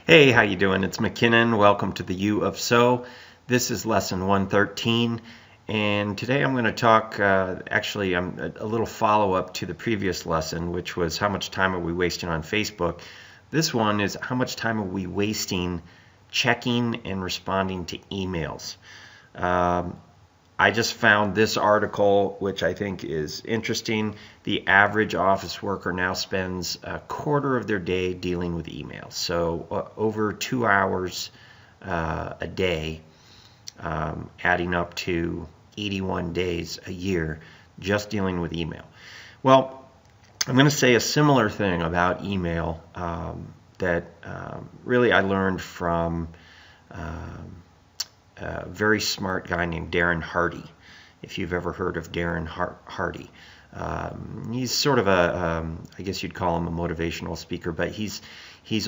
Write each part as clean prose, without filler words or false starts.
Hey, how you doing? It's McKinnon. Welcome to the UofSO. This is lesson 113, and today I'm going to talk, I'm a little follow-up to the previous lesson, which was how much time are we wasting on Facebook. This one is how much time are we wasting checking and responding to emails. I just found this article, which I think is interesting. The average office worker now spends a quarter of their day dealing with emails. So over 2 hours a day, adding up to 81 days a year just dealing with email. Well, I'm going to say a similar thing about email that really I learned from a very smart guy named Darren Hardy, if you've ever heard of Darren Hardy. He's sort of I guess you'd call him a motivational speaker, but he's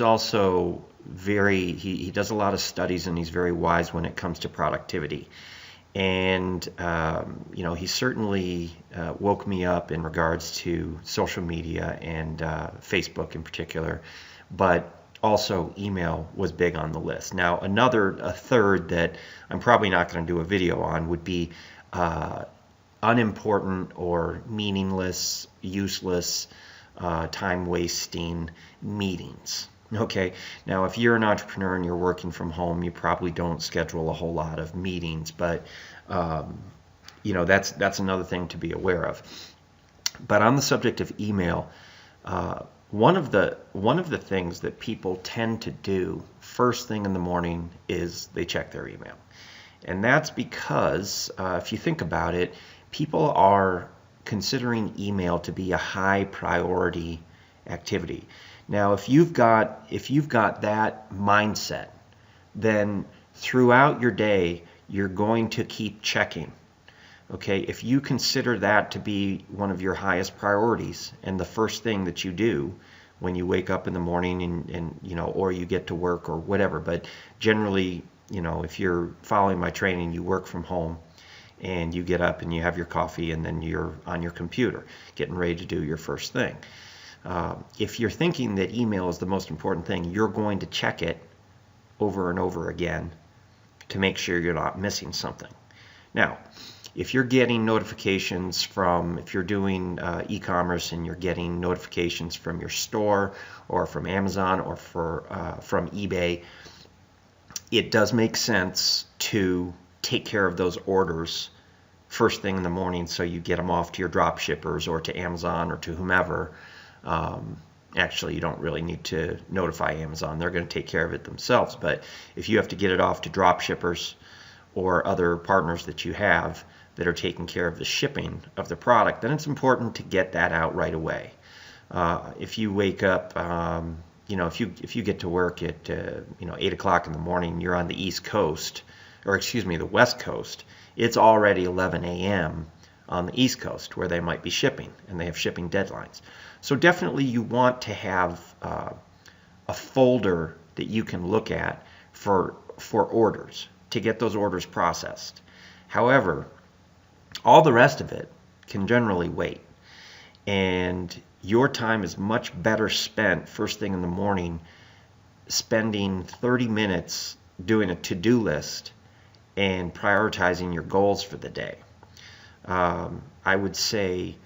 also he does a lot of studies, and he's very wise when it comes to productivity. And he certainly woke me up in regards to social media and Facebook in particular, but also email was big on the list. Now a third that I'm probably not going to do a video on would be unimportant or meaningless, useless, time-wasting meetings. Okay, now if you're an entrepreneur and you're working from home, you probably don't schedule a whole lot of meetings, but that's another thing to be aware of. But on the subject of email, one of the things that people tend to do first thing in the morning is they check their email. And that's because, if you think about it, people are considering email to be a high priority activity. Now, if you've got that mindset, then throughout your day, you're going to keep checking. Okay, if you consider that to be one of your highest priorities and the first thing that you do when you wake up in the morning and or you get to work or whatever, but generally, if you're following my training, you work from home and you get up and you have your coffee and then you're on your computer getting ready to do your first thing. If you're thinking that email is the most important thing, you're going to check it over and over again to make sure you're not missing something. Now, if you're getting notifications if you're doing e-commerce and you're getting notifications from your store or from Amazon or from eBay, it does make sense to take care of those orders first thing in the morning so you get them off to your drop shippers or to Amazon or to whomever. Actually, you don't really need to notify Amazon. They're going to take care of it themselves. But if you have to get it off to drop shippers or other partners that you have that are taking care of the shipping of the product, then it's important to get that out right away. If you wake up, if you get to work at 8 o'clock in the morning, you're on the East Coast, or excuse me, the West Coast. It's already 11 a.m. on the East Coast where they might be shipping, and they have shipping deadlines. So definitely you want to have a folder that you can look at for orders to get those orders processed. However, all the rest of it can generally wait, and your time is much better spent first thing in the morning spending 30 minutes doing a to-do list and prioritizing your goals for the day. I would say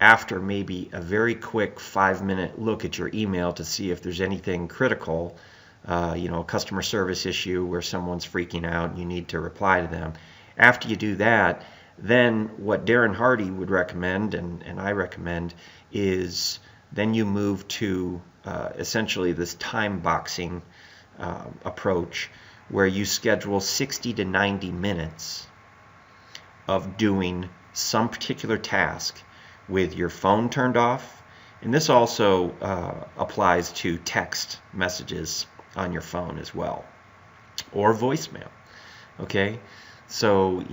after maybe a very quick 5-minute look at your email to see if there's anything critical, a customer service issue where someone's freaking out and you need to reply to them. After you do that, then what Darren Hardy would recommend, and I recommend, is then you move to essentially this time boxing approach where you schedule 60 to 90 minutes of doing some particular task with your phone turned off. And this also applies to text messages on your phone as well, or voicemail. Okay, so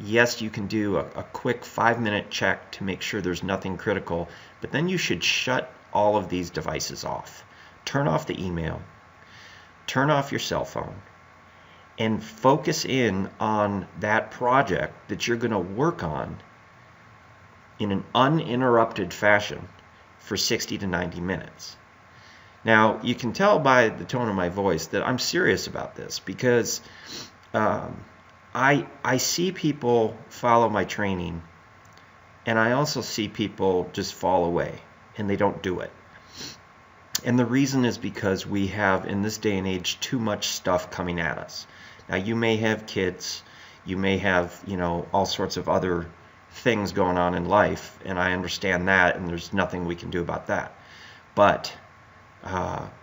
yes, you can do a quick 5-minute check to make sure there's nothing critical, but then you should shut all of these devices off. Turn off the email, turn off your cell phone, and focus in on that project that you're going to work on in an uninterrupted fashion for 60 to 90 minutes. Now, you can tell by the tone of my voice that I'm serious about this, because I see people follow my training, and I also see people just fall away and they don't do it. And the reason is because we have, in this day and age, too much stuff coming at us. Now, you may have kids, you may have, all sorts of other things going on in life, and I understand that, and there's nothing we can do about that. But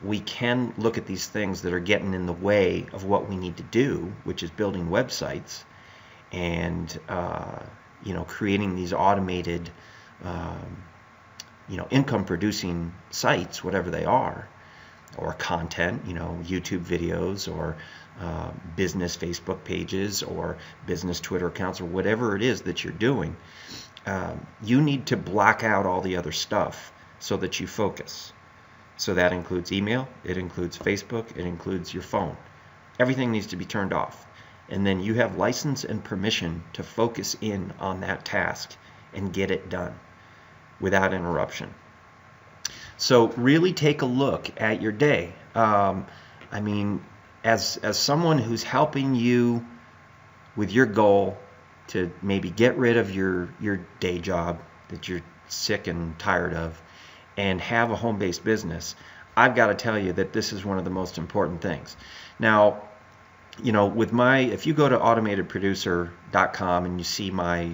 we can look at these things that are getting in the way of what we need to do, which is building websites and creating these automated income producing sites, whatever they are, or content, YouTube videos, or business Facebook pages, or business Twitter accounts, or whatever it is that you're doing. You need to block out all the other stuff so that you focus. So that includes email, it includes Facebook, it includes your phone. Everything needs to be turned off. And then you have license and permission to focus in on that task and get it done without interruption. So really take a look at your day. As someone who's helping you with your goal to maybe get rid of your day job that you're sick and tired of, and have a home-based business, I've got to tell you that this is one of the most important things. Now, if you go to automatedproducer.com and you see my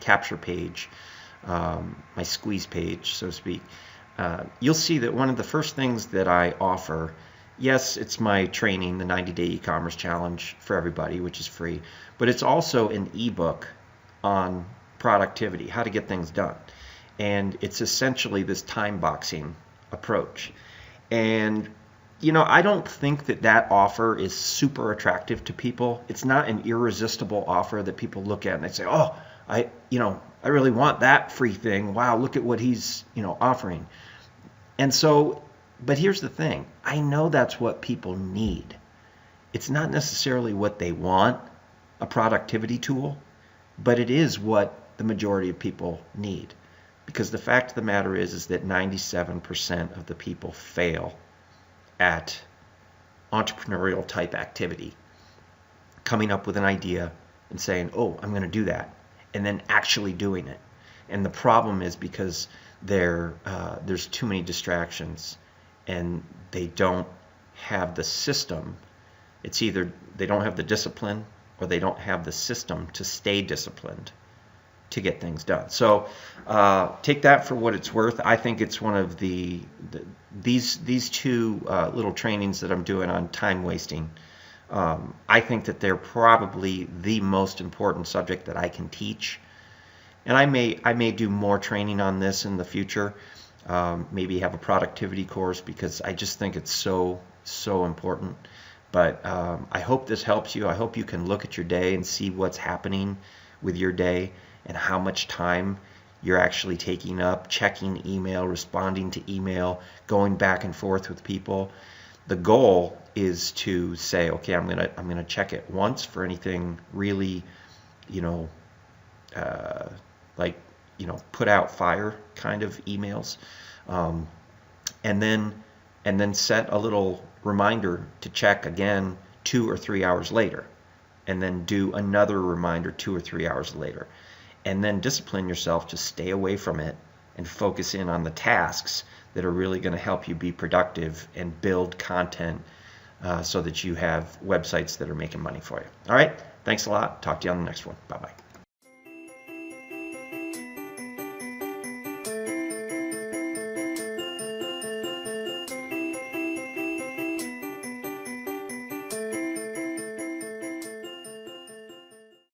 capture page, my squeeze page, so to speak, you'll see that one of the first things that I offer, yes, it's my training, the 90-day e-commerce challenge for everybody, which is free, but it's also an ebook on productivity, how to get things done. And it's essentially this time boxing approach. And I don't think that offer is super attractive to people. It's not an irresistible offer that people look at and they say, oh, I really want that free thing. Wow, look at what he's offering. And so, but here's the thing. I know that's what people need. It's not necessarily what they want, a productivity tool, but it is what the majority of people need. Because the fact of the matter is that 97% of the people fail at entrepreneurial type activity, coming up with an idea and saying, oh, I'm going to do that, and then actually doing it. And the problem is because there's too many distractions, and they don't have the system. It's either they don't have the discipline or they don't have the system to stay disciplined to get things done. So take that for what it's worth. I think it's one of these two little trainings that I'm doing on time wasting. I think that they're probably the most important subject that I can teach. And I may do more training on this in the future. Maybe have a productivity course, because I just think it's so important. But I hope this helps you. I hope you can look at your day and see what's happening with your day and how much time you're actually taking up, checking email, responding to email, going back and forth with people. The goal is to say, okay, I'm gonna check it once for anything really, put out fire kind of emails, and then set a little reminder to check again 2 or 3 hours later, and then do another reminder 2 or 3 hours later. And then discipline yourself to stay away from it and focus in on the tasks that are really going to help you be productive and build content so that you have websites that are making money for you. All right, thanks a lot. Talk to you on the next one. Bye-bye.